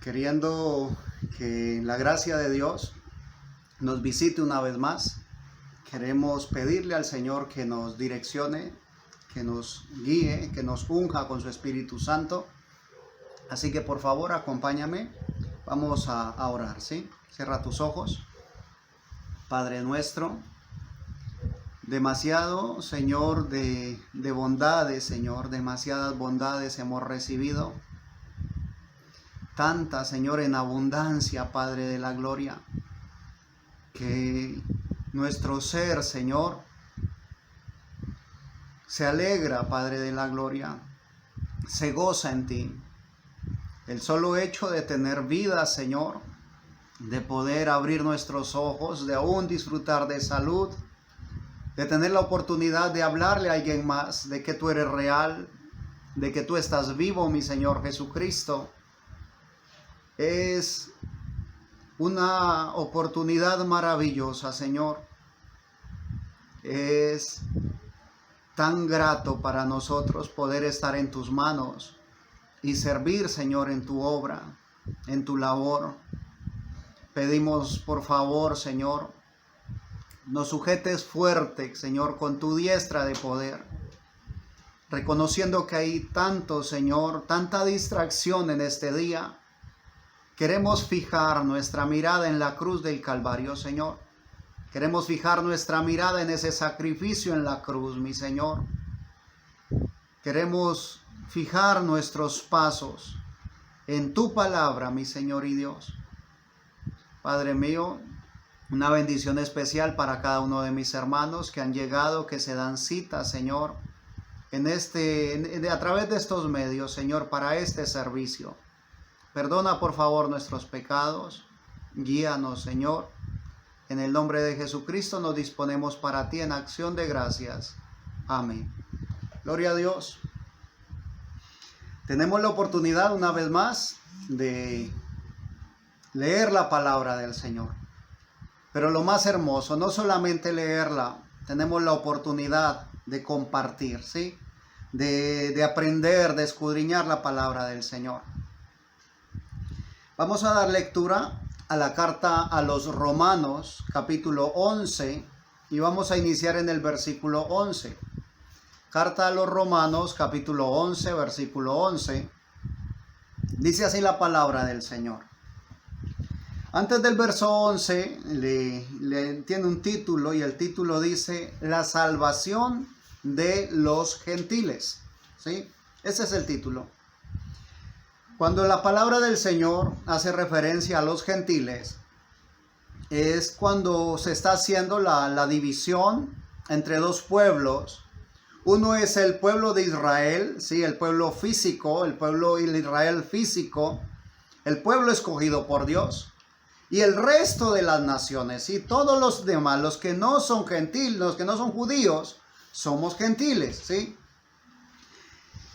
queriendo que la gracia de Dios nos visite una vez más. Queremos pedirle al Señor que nos direccione, que nos guíe, que nos unja con su Espíritu Santo. Así que por favor acompáñame, vamos a orar, ¿sí? Cierra tus ojos. Padre nuestro, demasiado, Señor, de bondades, Señor, demasiadas bondades hemos recibido. Tanta, Señor, en abundancia, Padre de la gloria, que nuestro ser, Señor, se alegra, Padre de la gloria, se goza en ti. El solo hecho de tener vida, Señor, de poder abrir nuestros ojos, de aún disfrutar de salud, de tener la oportunidad de hablarle a alguien más, de que tú eres real, de que tú estás vivo, mi Señor Jesucristo, es una oportunidad maravillosa, Señor. Es tan grato para nosotros poder estar en tus manos y servir, Señor, en tu obra, en tu labor. Pedimos, por favor, Señor, nos sujetes fuerte, Señor, con tu diestra de poder, reconociendo que hay tanto, Señor, tanta distracción en este día. Queremos fijar nuestra mirada en la cruz del Calvario, Señor. Queremos fijar nuestra mirada en ese sacrificio en la cruz, mi Señor. Queremos fijar nuestros pasos en tu palabra, mi Señor y Dios. Padre mío, una bendición especial para cada uno de mis hermanos que han llegado, que se dan cita, Señor, a través de estos medios, Señor, para este servicio. Perdona, por favor, nuestros pecados. Guíanos, Señor. En el nombre de Jesucristo nos disponemos para ti en acción de gracias. Amén. Gloria a Dios. Tenemos la oportunidad una vez más de leer la palabra del Señor. Pero lo más hermoso, no solamente leerla, tenemos la oportunidad de compartir, ¿sí? De aprender, de escudriñar la palabra del Señor. Vamos a dar lectura a la carta a los Romanos, capítulo 11, y vamos a iniciar en el versículo 11. Carta a los Romanos, capítulo 11, versículo 11. Dice así la palabra del Señor. Antes del verso 11 tiene un título, y el título dice la salvación de los gentiles, ¿sí? Ese es el título. Cuando la palabra del Señor hace referencia a los gentiles, es cuando se está haciendo la división entre dos pueblos. Uno es el pueblo de Israel, ¿sí? El pueblo físico, el pueblo de Israel físico, el pueblo escogido por Dios. Y el resto de las naciones, y todos los demás, los que no son gentiles, los que no son judíos, somos gentiles, ¿sí?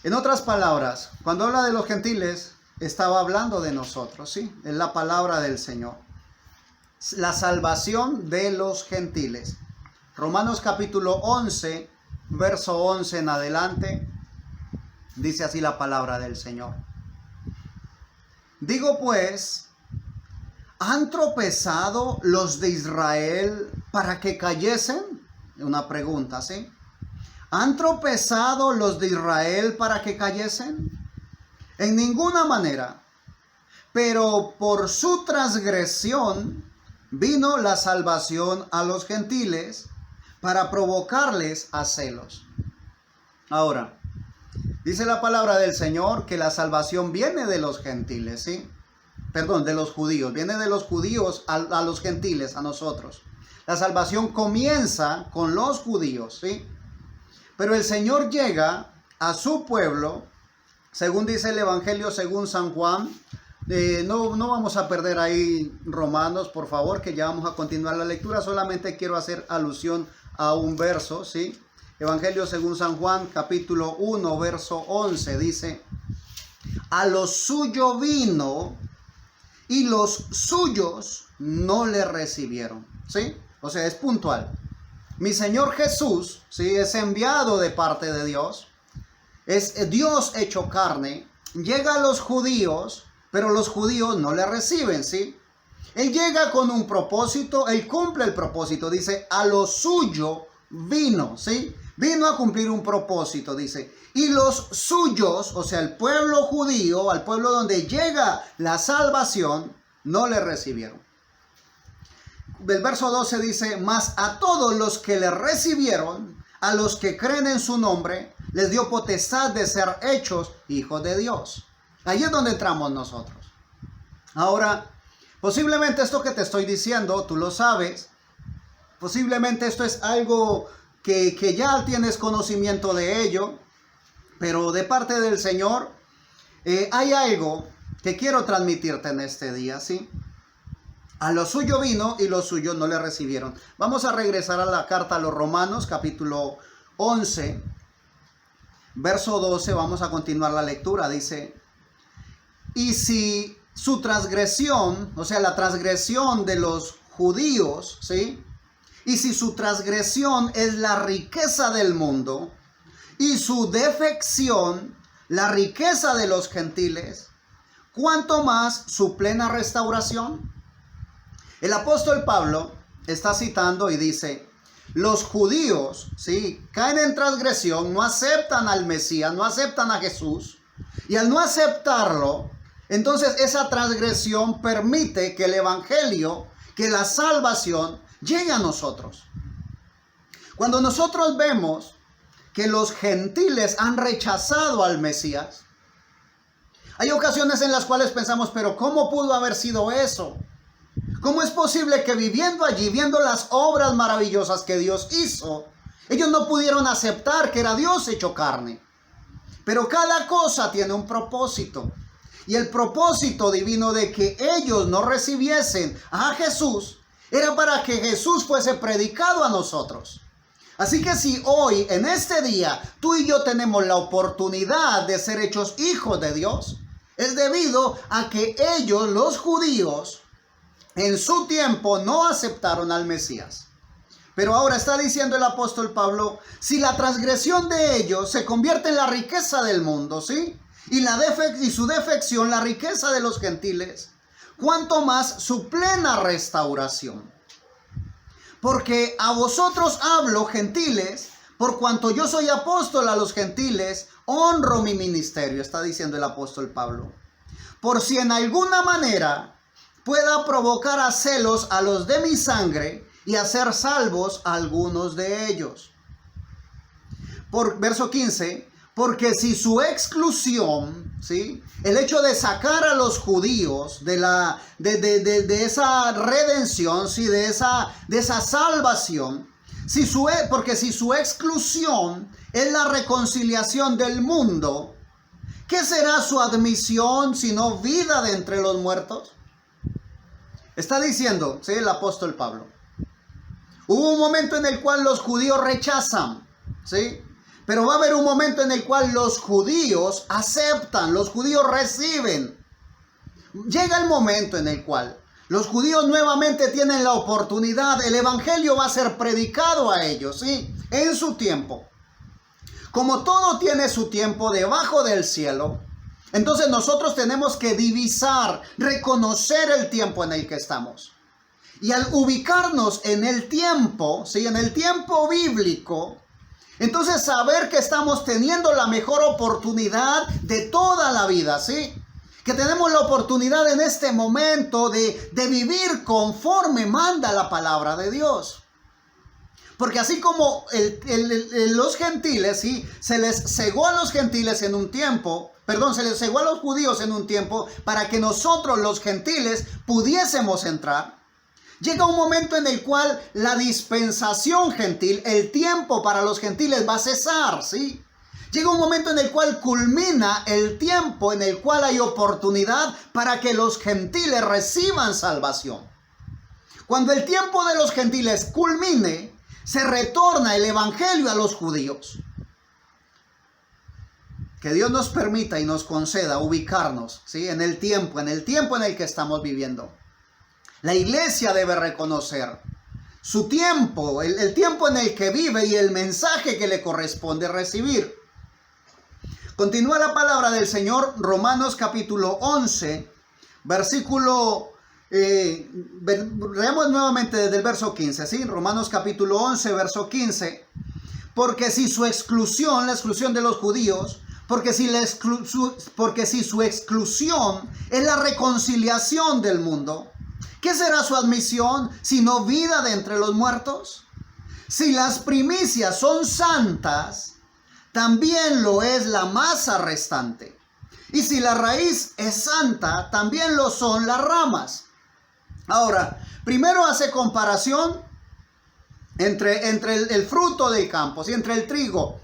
En otras palabras, cuando habla de los gentiles, estaba hablando de nosotros, ¿sí? Es la palabra del Señor. La salvación de los gentiles. Romanos capítulo 11, verso 11 en adelante, dice así la palabra del Señor. Digo pues, ¿han tropezado los de Israel para que cayesen? Una pregunta, ¿sí? ¿Han tropezado los de Israel para que cayesen? En ninguna manera. Pero por su transgresión vino la salvación a los gentiles para provocarles a celos. Ahora, dice la palabra del Señor que la salvación viene de los gentiles, ¿sí? Perdón, de los judíos. Viene de los judíos a los gentiles, a nosotros. La salvación comienza con los judíos, ¿sí? Pero el Señor llega a su pueblo, según dice el Evangelio según San Juan. No vamos a perder ahí Romanos, por favor, que ya vamos a continuar la lectura. Solamente quiero hacer alusión a un verso, ¿sí? Evangelio según San Juan, capítulo 1, verso 11, dice: a lo suyo vino y los suyos no le recibieron, ¿sí? O sea, es puntual. Mi Señor Jesús, ¿sí?, es enviado de parte de Dios, es Dios hecho carne, llega a los judíos, pero los judíos no le reciben, ¿sí? Él llega con un propósito, él cumple el propósito, dice, a lo suyo vino, ¿sí? Vino a cumplir un propósito, dice. Y los suyos, o sea, el pueblo judío, al pueblo donde llega la salvación, no le recibieron. El verso 12 dice, mas a todos los que le recibieron, a los que creen en su nombre, les dio potestad de ser hechos hijos de Dios. Ahí es donde entramos nosotros. Ahora, posiblemente esto que te estoy diciendo, tú lo sabes. Posiblemente esto es algo que ya tienes conocimiento de ello. Pero de parte del Señor, hay algo que quiero transmitirte en este día, ¿sí? A lo suyo vino y los suyos no le recibieron. Vamos a regresar a la carta a los Romanos, capítulo 11, verso 12. Vamos a continuar la lectura. Dice, y si su transgresión, o sea, la transgresión de los judíos, ¿sí? Y si su transgresión es la riqueza del mundo, y su defección, la riqueza de los gentiles, ¿cuánto más su plena restauración? El apóstol Pablo está citando y dice, los judíos, ¿sí?, caen en transgresión, no aceptan al Mesías, no aceptan a Jesús, y al no aceptarlo, entonces esa transgresión permite que el evangelio, que la salvación llegue a nosotros. Cuando nosotros vemos que los gentiles han rechazado al Mesías, hay ocasiones en las cuales pensamos, pero ¿cómo pudo haber sido eso? ¿Cómo es posible que viviendo allí, viendo las obras maravillosas que Dios hizo, ellos no pudieron aceptar que era Dios hecho carne? Pero cada cosa tiene un propósito. Y el propósito divino de que ellos no recibiesen a Jesús era para que Jesús fuese predicado a nosotros. Así que si hoy, en este día, tú y yo tenemos la oportunidad de ser hechos hijos de Dios, es debido a que ellos, los judíos, en su tiempo no aceptaron al Mesías. Pero ahora está diciendo el apóstol Pablo, si la transgresión de ellos se convierte en la riqueza del mundo, ¿sí?, y su defección, la riqueza de los gentiles, ¿cuánto más su plena restauración? Porque a vosotros hablo, gentiles, por cuanto yo soy apóstol a los gentiles, honro mi ministerio, está diciendo el apóstol Pablo. Por si en alguna manera pueda provocar a celos a los de mi sangre y hacer salvos a algunos de ellos. Por verso 15, porque si su exclusión, ¿sí?, el hecho de sacar a los judíos de esa redención, ¿sí?, de esa salvación, porque si su exclusión es la reconciliación del mundo, ¿qué será su admisión sino vida de entre los muertos? Está diciendo, ¿sí?, el apóstol Pablo. Hubo un momento en el cual los judíos rechazan, ¿sí?, pero va a haber un momento en el cual los judíos aceptan, los judíos reciben. Llega el momento en el cual los judíos nuevamente tienen la oportunidad, el evangelio va a ser predicado a ellos, ¿sí?, en su tiempo. Como todo tiene su tiempo debajo del cielo, entonces nosotros tenemos que divisar, reconocer el tiempo en el que estamos. Y al ubicarnos en el tiempo, ¿sí?, en el tiempo bíblico, entonces saber que estamos teniendo la mejor oportunidad de toda la vida, ¿sí? Que tenemos la oportunidad en este momento de vivir conforme manda la palabra de Dios. Porque así como los gentiles, ¿sí?, se les cegó a los gentiles en un tiempo, se les cegó a los judíos en un tiempo para que nosotros los gentiles pudiésemos entrar. Llega un momento en el cual la dispensación gentil, el tiempo para los gentiles va a cesar, ¿sí? Llega un momento en el cual culmina el tiempo en el cual hay oportunidad para que los gentiles reciban salvación. Cuando el tiempo de los gentiles culmine, se retorna el evangelio a los judíos. Que Dios nos permita y nos conceda ubicarnos, ¿sí?, en el tiempo en el que estamos viviendo. La iglesia debe reconocer su tiempo, el tiempo en el que vive y el mensaje que le corresponde recibir. Continúa la palabra del Señor, Romanos capítulo 11, Leemos nuevamente desde el verso 15, ¿sí? Romanos capítulo 11, verso 15. Porque si su exclusión, la exclusión de los judíos, porque si su exclusión es la reconciliación del mundo, ¿qué será su admisión sino vida de entre los muertos? Si las primicias son santas, también lo es la masa restante. Y si la raíz es santa, también lo son las ramas. Ahora, primero hace comparación entre el fruto del campo, ¿sí? Entre el trigo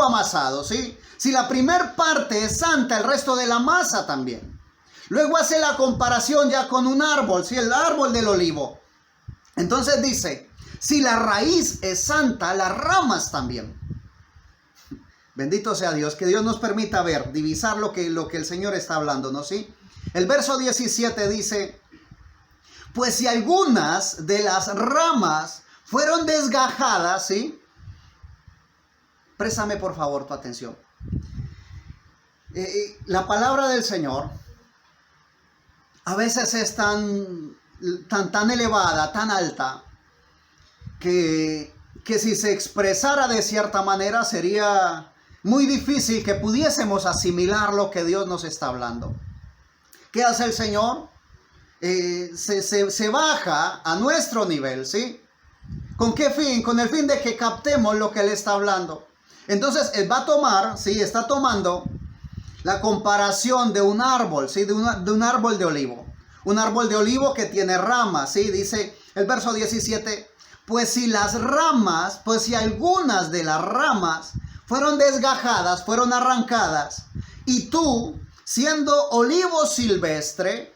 amasado, ¿sí? Si la primer parte es santa, el resto de la masa también. Luego hace la comparación ya con un árbol, ¿sí? El árbol del olivo. Entonces dice, si la raíz es santa, las ramas también. Bendito sea Dios, que Dios nos permita ver, divisar lo que el Señor está hablando, ¿no? ¿Sí? El verso 17 dice, pues si algunas de las ramas fueron desgajadas, ¿sí? Préstame por favor tu atención. La palabra del Señor a veces es tan elevada, tan alta, que si se expresara de cierta manera sería muy difícil que pudiésemos asimilar lo que Dios nos está hablando. ¿Qué hace el Señor? Se baja a nuestro nivel, ¿sí? ¿Con qué fin? Con el fin de que captemos lo que Él está hablando. Entonces Él va a tomar, ¿sí? Está tomando la comparación de un árbol, ¿sí? De un árbol de olivo. Un árbol de olivo que tiene ramas, ¿sí? Dice el verso 17, pues si algunas de las ramas fueron desgajadas, fueron arrancadas, y tú, siendo olivo silvestre,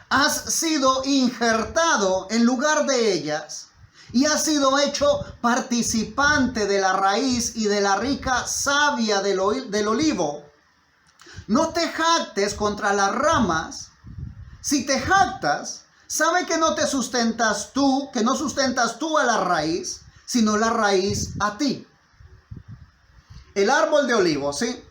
has sido injertado en lugar de ellas, y has sido hecho participante de la raíz y de la rica savia del olivo. No te jactes contra las ramas. Si te jactas, sabe que no sustentas tú a la raíz, sino la raíz a ti. El árbol de olivo, ¿sí?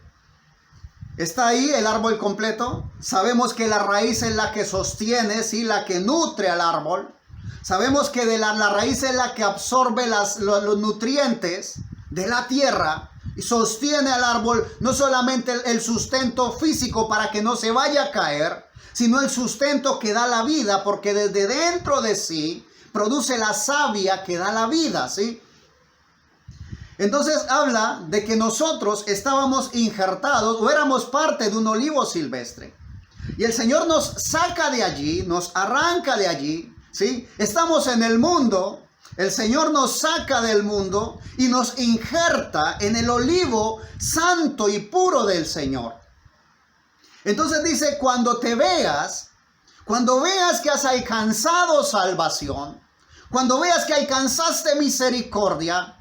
Está ahí el árbol completo. Sabemos que la raíz es la que sostiene, ¿sí? La que nutre al árbol. Sabemos que la raíz es la que absorbe los nutrientes de la tierra y sostiene al árbol no solamente el sustento físico para que no se vaya a caer, sino el sustento que da la vida, porque desde dentro de sí produce la savia que da la vida, ¿sí? Entonces habla de que nosotros estábamos injertados o éramos parte de un olivo silvestre. Y el Señor nos saca de allí, nos arranca de allí, ¿sí? Estamos en el mundo, el Señor nos saca del mundo y nos injerta en el olivo santo y puro del Señor. Entonces dice, cuando veas que has alcanzado salvación, cuando veas que alcanzaste misericordia,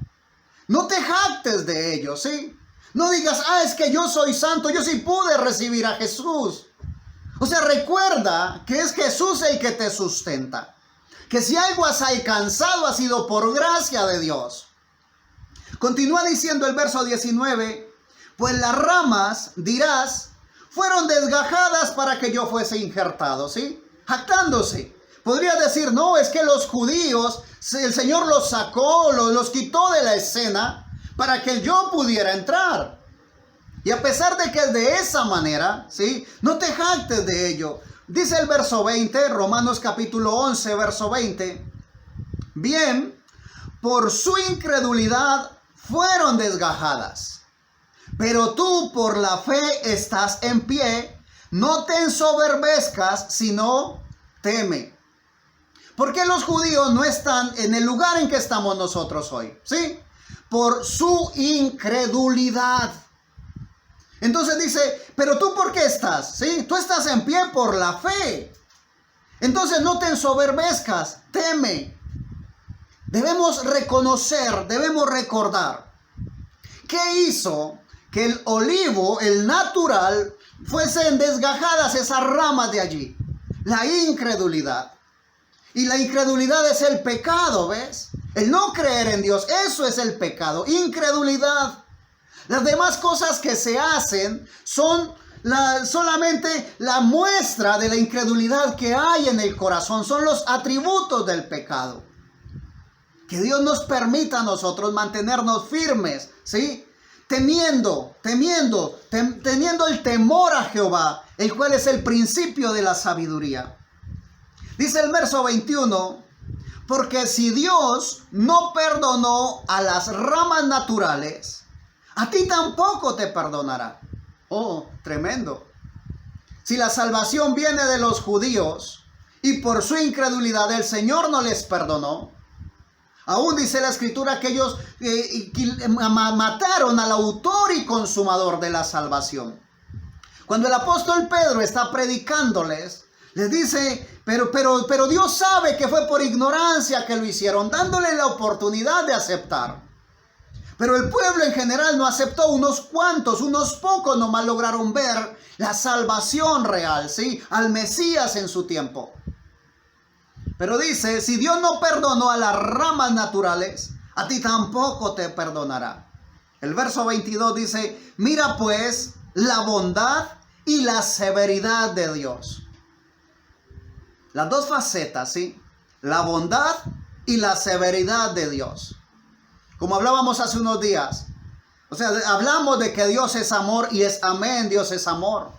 no te jactes de ello, ¿sí? No digas, es que yo soy santo, yo sí pude recibir a Jesús. O sea, recuerda que es Jesús el que te sustenta. Que si algo has alcanzado ha sido por gracia de Dios. Continúa diciendo el verso 19, pues las ramas, dirás, fueron desgajadas para que yo fuese injertado, ¿sí? Jactándose. Podría decir, no, es que los judíos, el Señor los sacó, los quitó de la escena para que yo pudiera entrar. Y a pesar de que es de esa manera, ¿sí? No te jactes de ello. Dice el verso 20, Romanos capítulo 11, verso 20. Bien, por su incredulidad fueron desgajadas. Pero tú por la fe estás en pie. No te ensoberbezcas, sino teme. ¿Por qué los judíos no están en el lugar en que estamos nosotros hoy? ¿Sí? Por su incredulidad. Entonces dice, pero tú ¿por qué estás? ¿Sí? Tú estás en pie por la fe. Entonces no te ensoberbezcas, teme. Debemos reconocer, debemos recordar. ¿Qué hizo que el olivo, el natural, fuesen desgajadas esas ramas de allí? La incredulidad. Y la incredulidad es el pecado, ¿ves? El no creer en Dios, eso es el pecado, incredulidad. Las demás cosas que se hacen son solamente la muestra de la incredulidad que hay en el corazón, son los atributos del pecado. Que Dios nos permita a nosotros mantenernos firmes, ¿sí? Teniendo el temor a Jehová, el cual es el principio de la sabiduría. Dice el verso 21, porque si Dios no perdonó a las ramas naturales, a ti tampoco te perdonará. Oh, tremendo. Si la salvación viene de los judíos y por su incredulidad el Señor no les perdonó, aún dice la Escritura que ellos mataron al autor y consumador de la salvación. Cuando el apóstol Pedro está predicándoles, les dice, pero Dios sabe que fue por ignorancia que lo hicieron, dándole la oportunidad de aceptar. Pero el pueblo en general no aceptó, unos pocos nomás lograron ver la salvación real, ¿sí? Al Mesías en su tiempo. Pero dice, si Dios no perdonó a las ramas naturales, a ti tampoco te perdonará. El verso 22 dice, mira pues la bondad y la severidad de Dios. Las dos facetas, ¿sí? La bondad y la severidad de Dios. Como hablábamos hace unos días. O sea, hablamos de que Dios es amor y es amén, Dios es amor.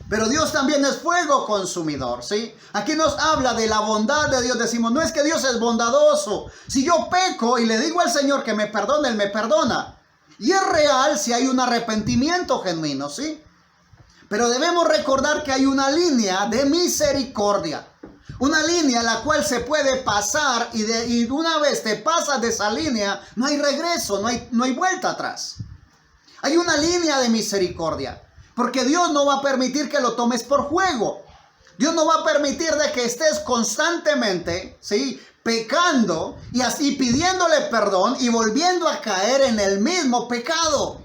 Pero Dios también es fuego consumidor, ¿sí? Aquí nos habla de la bondad de Dios. Decimos, no es que Dios es bondadoso. Si yo peco y le digo al Señor que me perdone, Él me perdona. Y es real si hay un arrepentimiento genuino, ¿sí? Pero debemos recordar que hay una línea de misericordia. Una línea a la cual se puede pasar y una vez te pasas de esa línea, no hay regreso, no hay vuelta atrás. Hay una línea de misericordia. Porque Dios no va a permitir que lo tomes por juego. Dios no va a permitir de que estés constantemente, ¿sí?, pecando y así pidiéndole perdón y volviendo a caer en el mismo pecado.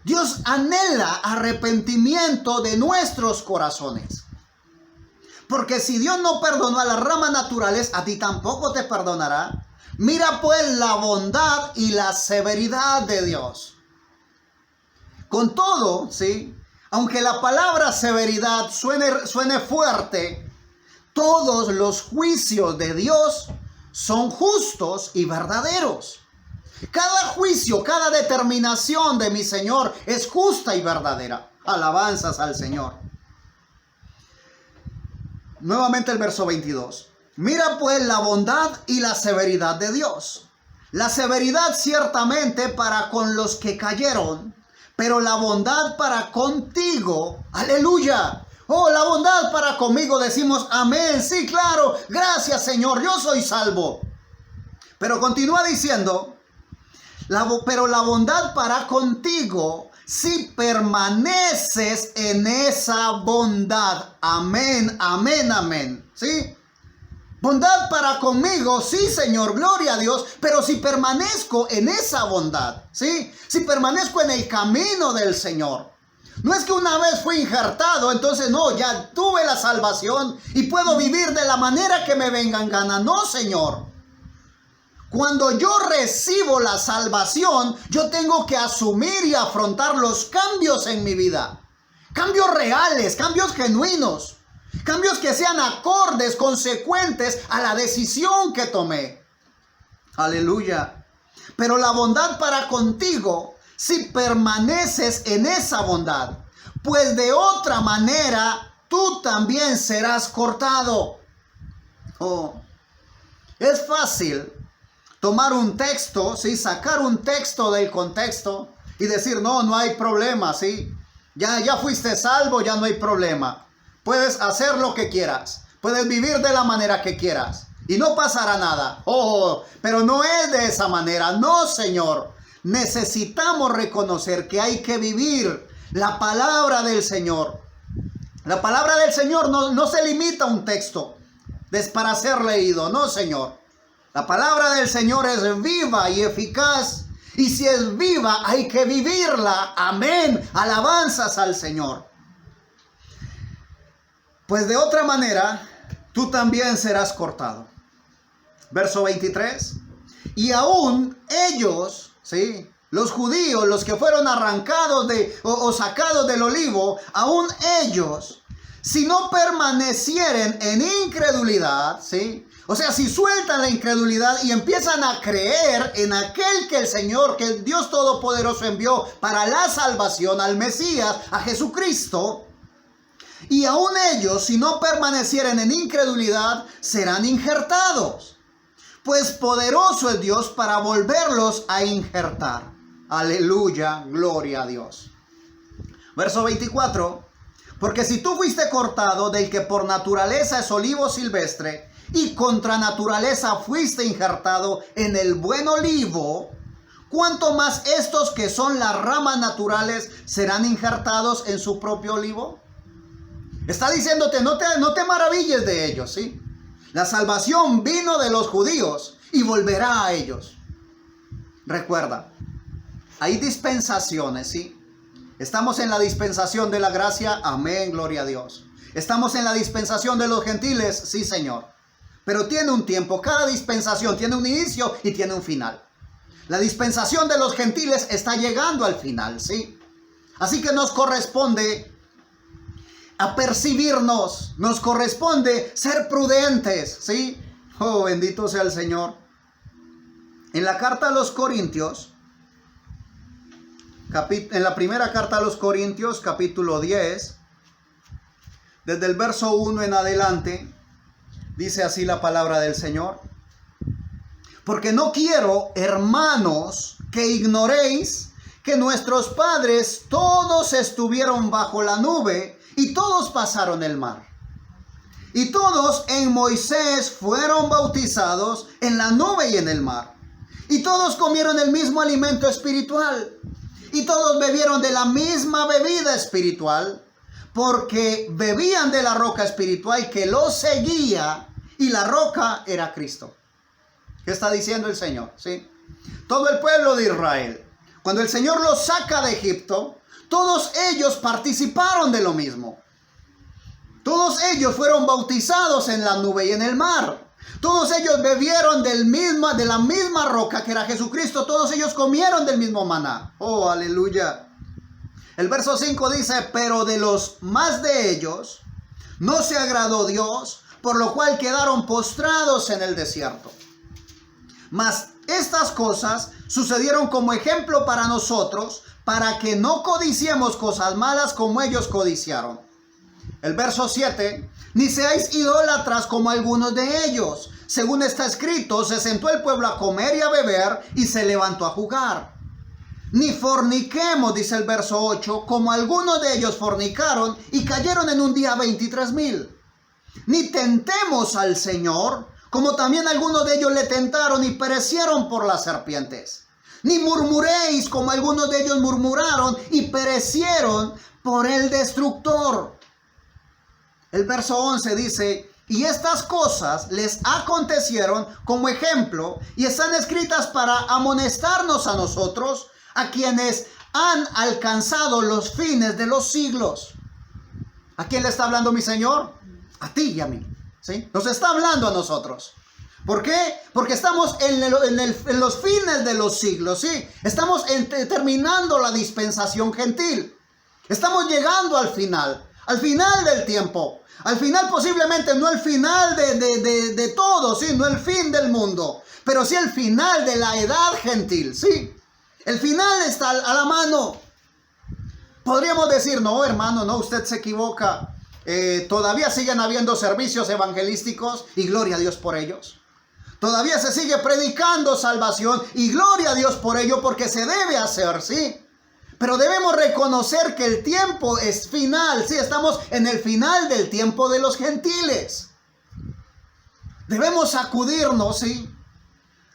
Dios anhela arrepentimiento de nuestros corazones. Porque si Dios no perdonó a las ramas naturales, a ti tampoco te perdonará. Mira pues la bondad y la severidad de Dios. Con todo, ¿sí?, aunque la palabra severidad suene fuerte, todos los juicios de Dios son justos y verdaderos. Cada juicio, cada determinación de mi Señor es justa y verdadera. Alabanzas al Señor. Nuevamente el verso 22. Mira pues la bondad y la severidad de Dios. La severidad ciertamente para con los que cayeron, pero la bondad para contigo. Aleluya. Oh, la bondad para conmigo, decimos amén. Sí, claro. Gracias, Señor. Yo soy salvo. Pero continúa diciendo, pero la bondad para contigo si permaneces en esa bondad. Amén, amén, amén. ¿Sí? Bondad para conmigo, sí, Señor, gloria a Dios, pero si permanezco en esa bondad, ¿sí? Si permanezco en el camino del Señor. No es que una vez fui injertado, entonces no, ya tuve la salvación y puedo vivir de la manera que me venga en gana. No, Señor. Cuando yo recibo la salvación, yo tengo que asumir y afrontar los cambios en mi vida. Cambios reales, cambios genuinos. Cambios que sean acordes, consecuentes a la decisión que tomé. Aleluya. Pero la bondad para contigo si permaneces en esa bondad. Pues de otra manera tú también serás cortado. Oh, es fácil tomar un texto, ¿sí?, sacar un texto del contexto y decir, no hay problema, ¿sí? Ya fuiste salvo, ya no hay problema. Puedes hacer lo que quieras. Puedes vivir de la manera que quieras. Y no pasará nada. Oh, pero no es de esa manera. No, Señor. Necesitamos reconocer que hay que vivir la palabra del Señor. La palabra del Señor no se limita a un texto para ser leído. No, Señor. La palabra del Señor es viva y eficaz. Y si es viva, hay que vivirla. Amén. Alabanzas al Señor. Pues de otra manera, tú también serás cortado. Verso 23. Y aún ellos, ¿sí?, los judíos, los que fueron arrancados o sacados del olivo, aún ellos, si no permanecieren en incredulidad, ¿sí? O sea, si sueltan la incredulidad y empiezan a creer en aquel que el Señor, que el Dios Todopoderoso envió para la salvación, al Mesías, a Jesucristo, y aún ellos, si no permanecieren en incredulidad, serán injertados. Pues poderoso es Dios para volverlos a injertar. Aleluya, gloria a Dios. Verso 24. Porque si tú fuiste cortado del que por naturaleza es olivo silvestre, y contra naturaleza fuiste injertado en el buen olivo, ¿cuánto más estos que son las ramas naturales serán injertados en su propio olivo? Está diciéndote, no te maravilles de ellos, ¿sí? La salvación vino de los judíos y volverá a ellos. Recuerda, hay dispensaciones, ¿sí? Estamos en la dispensación de la gracia, amén, gloria a Dios. Estamos en la dispensación de los gentiles, sí, Señor. Pero tiene un tiempo, cada dispensación tiene un inicio y tiene un final. La dispensación de los gentiles está llegando al final, ¿sí? Así que nos corresponde apercibirnos, nos corresponde ser prudentes, ¿sí? Oh, bendito sea el Señor. En la carta a los Corintios, en la primera carta a los Corintios, capítulo 10, desde el verso 1 en adelante, dice así la palabra del Señor. Porque no quiero, hermanos, que ignoréis que nuestros padres todos estuvieron bajo la nube y todos pasaron el mar. Y todos en Moisés fueron bautizados en la nube y en el mar. Y todos comieron el mismo alimento espiritual. Y todos bebieron de la misma bebida espiritual, porque bebían de la roca espiritual que los seguía, y la roca era Cristo. ¿Qué está diciendo el Señor? ¿Sí? Todo el pueblo de Israel, cuando el Señor los saca de Egipto, todos ellos participaron de lo mismo. Todos ellos fueron bautizados en la nube y en el mar. Todos ellos bebieron de la misma roca que era Jesucristo. Todos ellos comieron del mismo maná. Oh, aleluya. El verso 5 dice, pero de los más de ellos no se agradó Dios, por lo cual quedaron postrados en el desierto. Mas estas cosas sucedieron como ejemplo para nosotros, para que no codiciemos cosas malas como ellos codiciaron. El verso 7, ni seáis idólatras como algunos de ellos. Según está escrito, se sentó el pueblo a comer y a beber y se levantó a jugar. Ni forniquemos, dice el verso 8, como algunos de ellos fornicaron y cayeron en un día 23,000. Ni tentemos al Señor, como también algunos de ellos le tentaron y perecieron por las serpientes. Ni murmuréis, como algunos de ellos murmuraron y perecieron por el destructor. El verso 11 dice, y estas cosas les acontecieron como ejemplo y están escritas para amonestarnos a nosotros, a quienes han alcanzado los fines de los siglos. ¿A quién le está hablando mi Señor? A ti y a mí, ¿sí? Nos está hablando a nosotros. ¿Por qué? Porque estamos en los fines de los siglos, ¿sí? Estamos terminando la dispensación gentil. Estamos llegando al final del tiempo. Al final, posiblemente no el final de todo, ¿sí? No el fin del mundo, pero sí el final de la edad gentil, ¿sí? El final está a la mano. Podríamos decir, no, hermano, no, usted se equivoca. Todavía siguen habiendo servicios evangelísticos y gloria a Dios por ellos. Todavía se sigue predicando salvación y gloria a Dios por ello, porque se debe hacer, ¿sí? Pero debemos reconocer que el tiempo es final, ¿sí? Estamos en el final del tiempo de los gentiles. Debemos sacudirnos, ¿sí?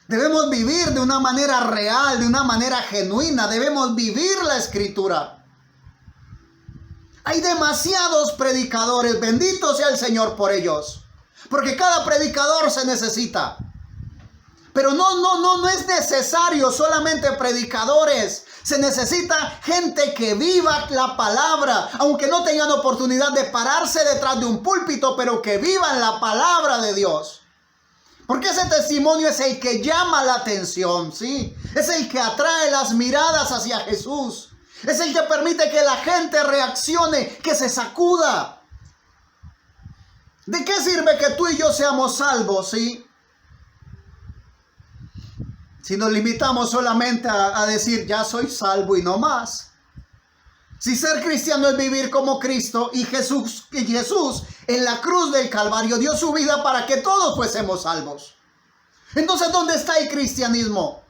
Debemos vivir de una manera real, de una manera genuina. Debemos vivir la Escritura. Hay demasiados predicadores, bendito sea el Señor por ellos, porque cada predicador se necesita. Pero no es necesario solamente predicadores. Se necesita gente que viva la palabra, aunque no tengan oportunidad de pararse detrás de un púlpito, pero que vivan la palabra de Dios. Porque ese testimonio es el que llama la atención, ¿sí? Es el que atrae las miradas hacia Jesús. Es el que permite que la gente reaccione, que se sacuda. ¿De qué sirve que tú y yo seamos salvos, sí? Si nos limitamos solamente a decir, ya soy salvo y no más. Si ser cristiano es vivir como Cristo y Jesús en la cruz del Calvario dio su vida para que todos fuésemos salvos. Entonces, ¿dónde está el cristianismo?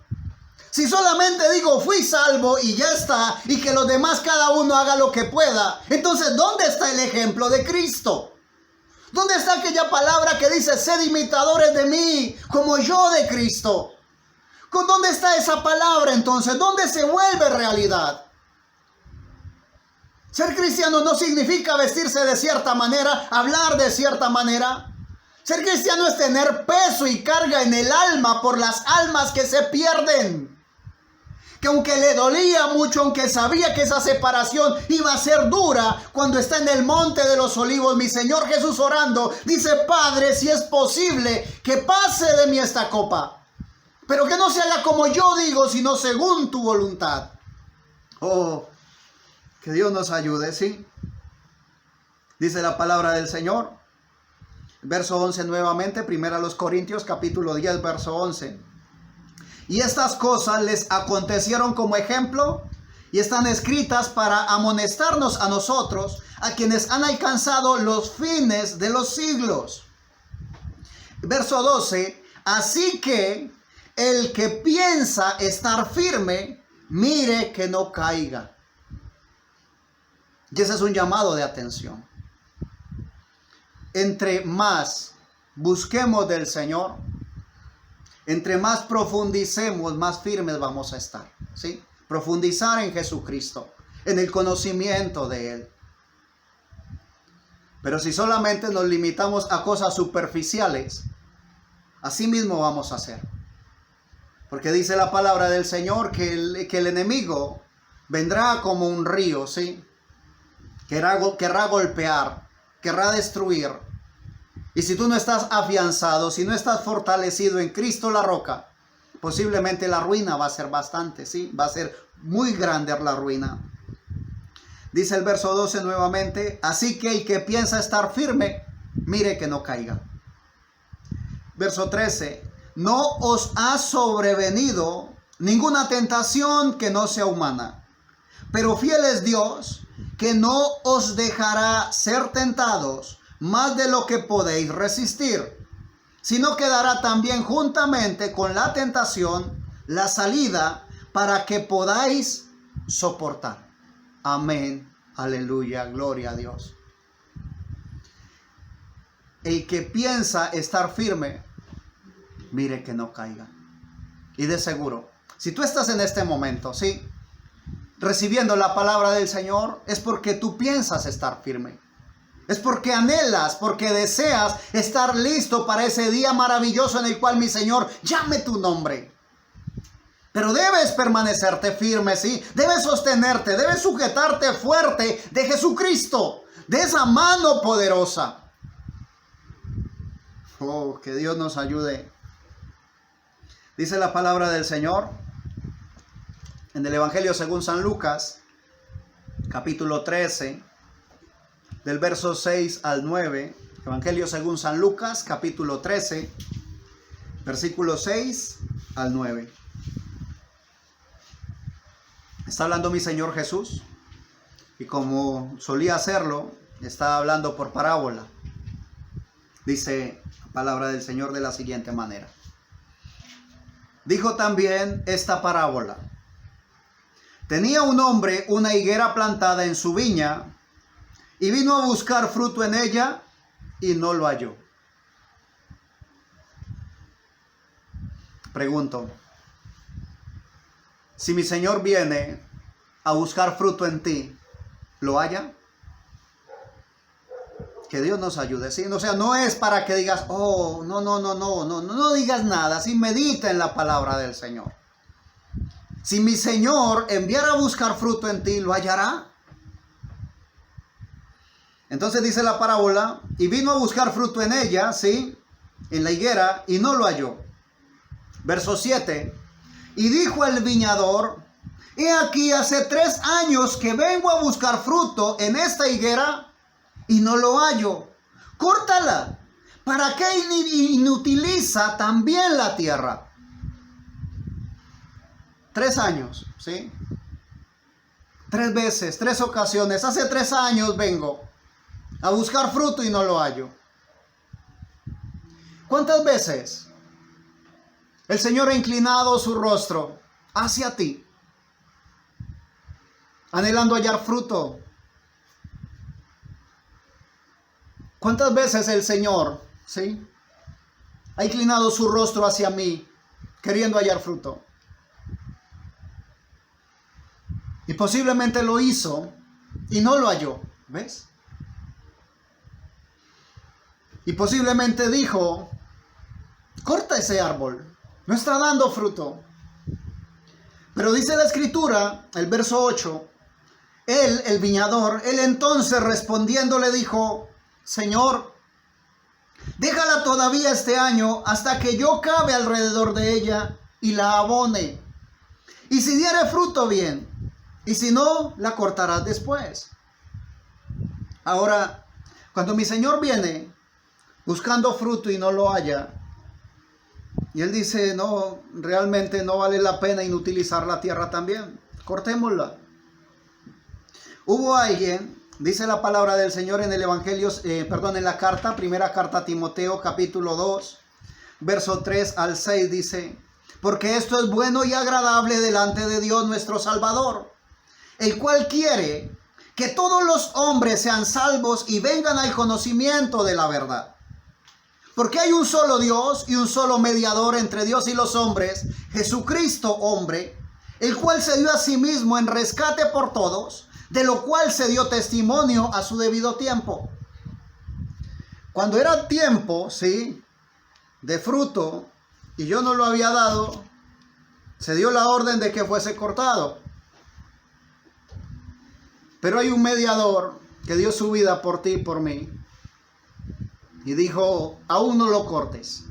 Si solamente digo, fui salvo y ya está, y que los demás cada uno haga lo que pueda, entonces, ¿dónde está el ejemplo de Cristo? ¿Dónde está aquella palabra que dice, sed imitadores de mí, como yo de Cristo? ¿Dónde está esa palabra entonces? ¿Dónde se vuelve realidad? Ser cristiano no significa vestirse de cierta manera, hablar de cierta manera. Ser cristiano es tener peso y carga en el alma por las almas que se pierden. Que aunque le dolía mucho, aunque sabía que esa separación iba a ser dura, cuando está en el monte de los olivos, mi Señor Jesús orando, dice, Padre, si es posible, que pase de mí esta copa. Pero que no se haga como yo digo, sino según tu voluntad. Oh, que Dios nos ayude, ¿sí? Dice la palabra del Señor. Verso 11 nuevamente, 1 Corintios capítulo 10, verso 11. Y estas cosas les acontecieron como ejemplo y están escritas para amonestarnos a nosotros, a quienes han alcanzado los fines de los siglos. Verso 12. Así que el que piensa estar firme, mire que no caiga. Y ese es un llamado de atención. Entre más busquemos del Señor, entre más profundicemos, más firmes vamos a estar, ¿sí? Profundizar en Jesucristo, en el conocimiento de Él. Pero si solamente nos limitamos a cosas superficiales, así mismo vamos a hacer. Porque dice la palabra del Señor que el enemigo vendrá como un río, ¿sí? Querrá golpear, querrá destruir. Y si tú no estás afianzado, si no estás fortalecido en Cristo la roca, posiblemente la ruina va a ser bastante, ¿sí? Va a ser muy grande la ruina. Dice el verso 12 nuevamente, así que el que piensa estar firme, mire que no caiga. Verso 13, no os ha sobrevenido ninguna tentación que no sea humana, pero fiel es Dios, que no os dejará ser tentados más de lo que podéis resistir, sino que dará también juntamente con la tentación la salida para que podáis soportar. Amén, aleluya, gloria a Dios. El que piensa estar firme, mire que no caiga. Y de seguro, si tú estás en este momento, ¿sí?, recibiendo la palabra del Señor, es porque tú piensas estar firme. Es porque anhelas, porque deseas estar listo para ese día maravilloso en el cual mi Señor llame tu nombre. Pero debes permanecerte firme, ¿sí? Debes sostenerte, debes sujetarte fuerte de Jesucristo, de esa mano poderosa. Oh, que Dios nos ayude. Dice la palabra del Señor en el Evangelio según San Lucas, capítulo 13, del verso 6 al 9. Evangelio según San Lucas, capítulo 13, versículo 6 al 9. Está hablando mi Señor Jesús, y como solía hacerlo, está hablando por parábola. Dice la palabra del Señor de la siguiente manera. Dijo también esta parábola. Tenía un hombre una higuera plantada en su viña, y vino a buscar fruto en ella, y no lo halló. Pregunto, si mi Señor viene a buscar fruto en ti, ¿lo halla? Que Dios nos ayude, ¿sí? O sea, no es para que digas, oh, no digas nada, sí, medita en la palabra del Señor. Si mi Señor enviara a buscar fruto en ti, ¿lo hallará? Entonces dice la parábola, y vino a buscar fruto en ella, ¿sí? en la higuera y no lo halló. Verso 7. Y dijo el viñador: he aquí hace 3 años que vengo a buscar fruto en esta higuera y no lo hallo. Córtala. ¿Para qué inutiliza también la tierra? 3 años, ¿sí? 3 veces, 3 ocasiones. Hace 3 años vengo a buscar fruto y no lo hallo. ¿Cuántas veces el Señor ha inclinado su rostro hacia ti, anhelando hallar fruto? ¿Cuántas veces el Señor, sí, ha inclinado su rostro hacia mí, queriendo hallar fruto? Y posiblemente lo hizo y no lo halló, ¿ves? Y posiblemente dijo: corta ese árbol, no está dando fruto. Pero dice la Escritura, el verso 8, él, el viñador, él entonces respondiendo le dijo: Señor, déjala todavía este año hasta que yo cabe alrededor de ella y la abone. Y si diere fruto, bien, y si no, la cortarás después. Ahora, cuando mi Señor viene buscando fruto y no lo halla, y Él dice: no, realmente no vale la pena inutilizar la tierra también, cortémosla. Hubo alguien, dice la palabra del Señor en el Evangelio, en la carta, primera carta a Timoteo, capítulo 2, verso 3 al 6, dice: porque esto es bueno y agradable delante de Dios nuestro Salvador, el cual quiere que todos los hombres sean salvos y vengan al conocimiento de la verdad. Porque hay un solo Dios y un solo mediador entre Dios y los hombres, Jesucristo hombre, el cual se dio a sí mismo en rescate por todos, de lo cual se dio testimonio a su debido tiempo. Cuando era tiempo, sí, de fruto, y yo no lo había dado, se dio la orden de que fuese cortado. Pero hay un mediador que dio su vida por ti y por mí. Y dijo: aún no lo cortes.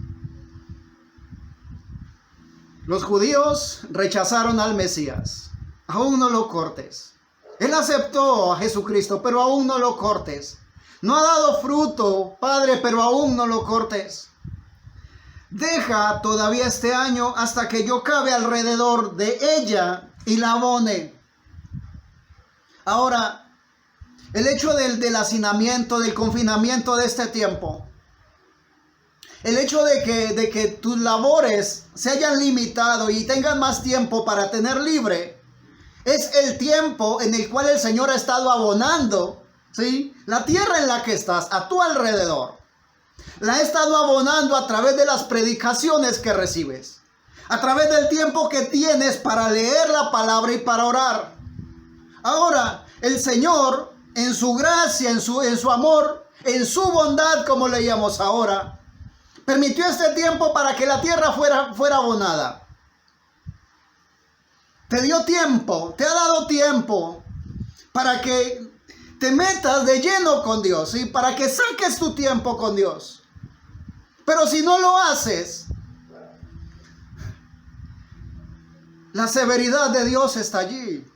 Los judíos rechazaron al Mesías. Aún no lo cortes. Él aceptó a Jesucristo, pero aún no lo cortes. No ha dado fruto, Padre, pero aún no lo cortes. Deja todavía este año hasta que yo cabe alrededor de ella y la abone. Ahora, el hecho del hacinamiento, del confinamiento de este tiempo, el hecho de que tus labores se hayan limitado y tengan más tiempo para tener libre, es el tiempo en el cual el Señor ha estado abonando, ¿sí?, la tierra en la que estás, a tu alrededor. La ha estado abonando a través de las predicaciones que recibes, a través del tiempo que tienes para leer la palabra y para orar. Ahora, el Señor, en su gracia, en su amor, en su bondad, como leíamos ahora, permitió este tiempo para que la tierra fuera abonada. Te dio tiempo, te ha dado tiempo para que te metas de lleno con Dios, ¿sí?, para que saques tu tiempo con Dios. Pero si no lo haces, la severidad de Dios está allí.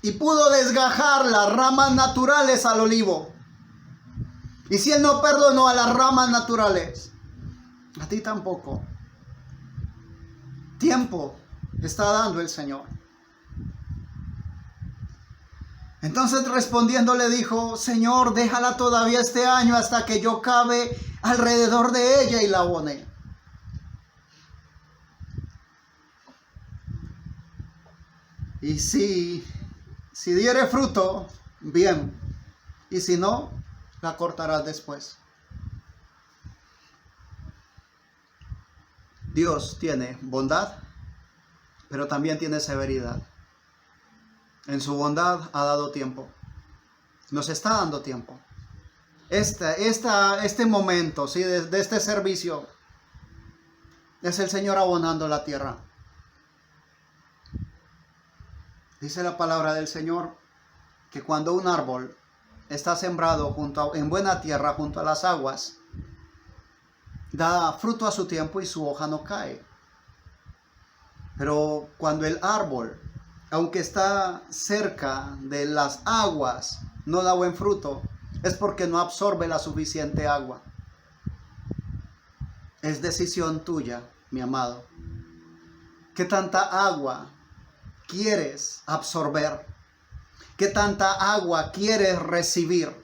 Y pudo desgajar las ramas naturales al olivo. Y si Él no perdonó a las ramas naturales, a ti tampoco. Tiempo está dando el Señor. Entonces respondiendo le dijo: Señor, déjala todavía este año hasta que yo cabe alrededor de ella y la abone. Y si diere fruto, bien. Y si no, la cortarás después. Dios tiene bondad, pero también tiene severidad. En su bondad ha dado tiempo. Nos está dando tiempo. Este momento, ¿sí?, de este servicio, es el Señor abonando la tierra. Dice la palabra del Señor que cuando un árbol está sembrado en buena tierra junto a las aguas, da fruto a su tiempo y su hoja no cae. Pero cuando el árbol, aunque está cerca de las aguas, no da buen fruto, es porque no absorbe la suficiente agua. Es decisión tuya, mi amado. ¿Qué tanta agua quieres absorber? ¿Qué tanta agua quieres recibir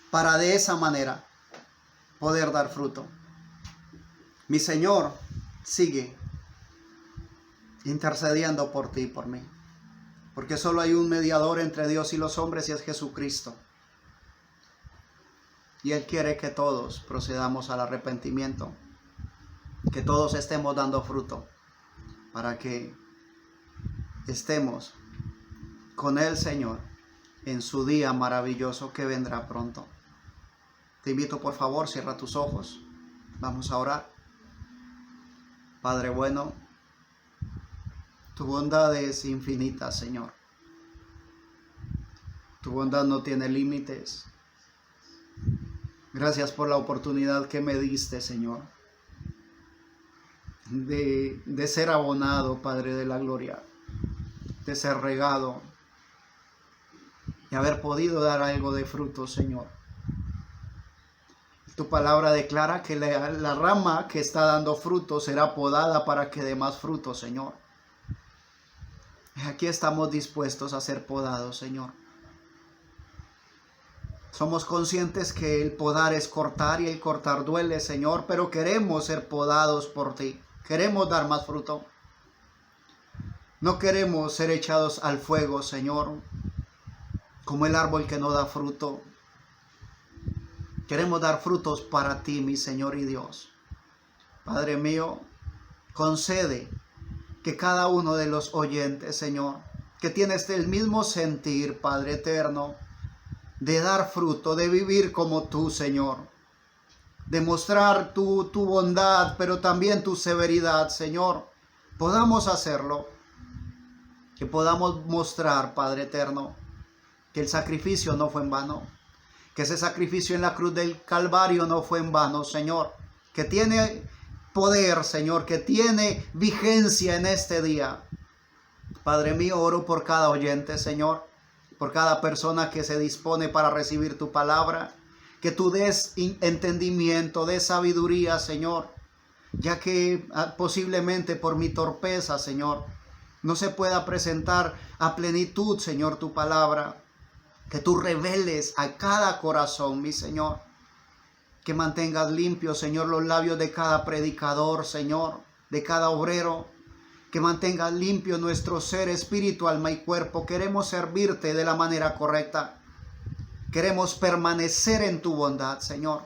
para de esa manera poder dar fruto? Mi Señor sigue intercediendo por ti y por mí, porque solo hay un mediador entre Dios y los hombres y es Jesucristo. Y Él quiere que todos procedamos al arrepentimiento, que todos estemos dando fruto, para que estemos con el Señor en su día maravilloso que vendrá pronto. Te invito, por favor, cierra tus ojos. Vamos a orar. Padre bueno, tu bondad es infinita, Señor. Tu bondad no tiene límites. Gracias por la oportunidad que me diste, Señor, de ser abonado, Padre de la gloria, de ser regado y haber podido dar algo de fruto, Señor. Tu palabra declara que la rama que está dando fruto será podada para que dé más fruto, Señor. Aquí estamos dispuestos a ser podados, Señor. Somos conscientes que el podar es cortar y el cortar duele, Señor, pero queremos ser podados por ti. Queremos dar más fruto. No queremos ser echados al fuego, Señor, como el árbol que no da fruto. Queremos dar frutos para ti, mi Señor y Dios. Padre mío, concede que cada uno de los oyentes, Señor, que tiene el mismo sentir, Padre eterno, de dar fruto, de vivir como tú, Señor, de mostrar tu bondad, pero también tu severidad, Señor, podamos hacerlo, que podamos mostrar, Padre eterno, que el sacrificio no fue en vano, que ese sacrificio en la cruz del Calvario no fue en vano, Señor, que tiene poder, Señor, que tiene vigencia en este día. Padre mío, oro por cada oyente, Señor, por cada persona que se dispone para recibir tu palabra, que tú des entendimiento, des sabiduría, Señor, ya que posiblemente por mi torpeza, Señor, no se pueda presentar a plenitud, Señor, tu palabra. Que tú reveles a cada corazón, mi Señor. Que mantengas limpios, Señor, los labios de cada predicador, Señor, de cada obrero. Que mantengas limpio nuestro ser, espíritu, alma y cuerpo. Queremos servirte de la manera correcta. Queremos permanecer en tu bondad, Señor.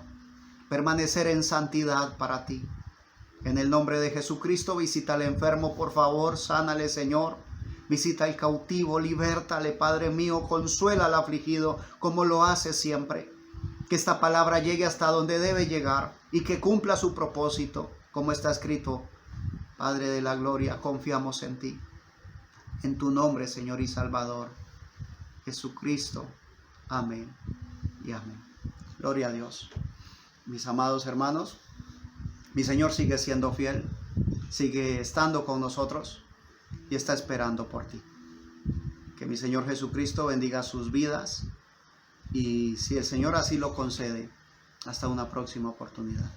Permanecer en santidad para ti. En el nombre de Jesucristo, visita al enfermo, por favor, sánale, Señor. Visita al cautivo, libértale, Padre mío, consuela al afligido, como lo hace siempre. Que esta palabra llegue hasta donde debe llegar y que cumpla su propósito, como está escrito. Padre de la gloria, confiamos en ti. En tu nombre, Señor y Salvador, Jesucristo. Amén y amén. Gloria a Dios. Mis amados hermanos, mi Señor sigue siendo fiel, sigue estando con nosotros y está esperando por ti. Que mi Señor Jesucristo bendiga sus vidas y si el Señor así lo concede, hasta una próxima oportunidad.